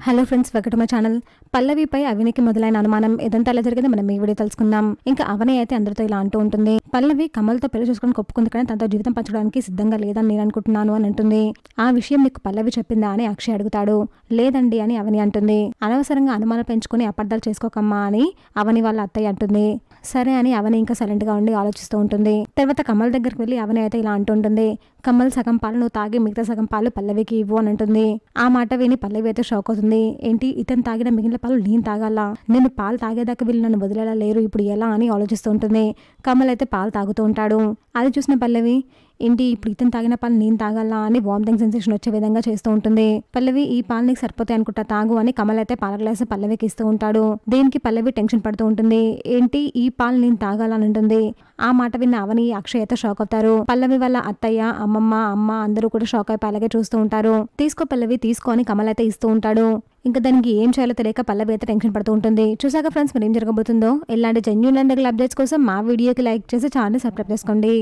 Hello friends, welcome to my channel. పల్లవిపై అవనికి మొదలైన అనుమానం ఇదంతా ఎలా జరిగిందో మనం ఈ వీడియో తెలుసుకుందాం. ఇంకా అవని అయితే అందరితో ఇలా అంటూ ఉంటుంది, పల్లవి కమల్తో పెళ్లి చేసుకుని ఒప్పుకుంది, కానీ తనతో జీవితం పంచడానికి సిద్ధంగా లేదని నేను అనుకుంటున్నాను అని అంటుంది. ఆ విషయం నీకు పల్లవి చెప్పిందా అని అక్షయ్ అడుగుతాడు. లేదండి అని అవని అంటుంది. అనవసరంగా అనుమానం పెంచుకుని అపార్థాలు చేసుకోకమ్మా అని అవని వాళ్ళ అత్తయ్య అంటుంది. సరే అని అవని ఇంకా సైలెంట్ గా ఉండి ఆలోచిస్తూ ఉంటుంది. తర్వాత కమల్ దగ్గరికి వెళ్ళి అవని అయితే ఇలా అంటుంటుంది, కమల్ సగం పాలు నువ్వు తాగి మిగతా సగం పాలు పల్లవికి ఇవ్వు అని అంటుంది. ఆ మాట విని పల్లవి అయితే షాక్ అవుతుంది. ఏంటి, ఇతను తాగిన మిగిలిన పాలు నేను తాగాలా? నేను పాలు తాగేదాకా వీళ్ళు నన్ను వదిలేలా లేరు, ఇప్పుడు ఎలా అని ఆలోచిస్తూ ఉంటుంది. కమల్ అయితే పాలు తాగుతూ ఉంటాడు. అది చూసిన పల్లవి, ఏంటి ఇప్పుడు ఇతను తాగిన పాలు నేను తాగాలా అని వామిటింగ్ సెన్సేషన్ వచ్చే విధంగా చేస్తూ ఉంటుంది. పల్లవి, ఈ పాలు నీకు సరిపోతాయి అనుకుంటా, తాగు అని కమల్ అయితే పాల గ్లాస్ పల్లవికి ఇస్తూ ఉంటాడు. దీనికి పల్లవి టెన్షన్ పడుతూ ఉంటుంది. ఏంటి, ఈ పాలు నేను తాగాలని ఉంటుంది. ఆ మాట విన్న అవని అక్షయ్ అయితే షాక్ అవుతారు. పల్లవి వాళ్ళ అత్తయ్య, అమ్మమ్మ, అమ్మ అందరూ కూడా షాక్ అయిపోయి అలాగే చూస్తూ ఉంటారు. తీసుకో పల్లవి, తీసుకో అని కమల్ అయితే ఇస్తూ ఉంటాడు. ఇంకా దానికి ఏం చేయాలో తెలియక పల్లవి అయితే టెన్షన్ పడుతూ ఉంటుంది. చూసాక ఫ్రెండ్స్, మరి ఏం జరగబోతుందో, ఇలాంటి జెన్యూన్ అండ్ అప్డేట్స్ కోసం మా వీడియోకి లైక్ చేసి ఛానల్ సబ్స్క్రైబ్ చేసుకోండి.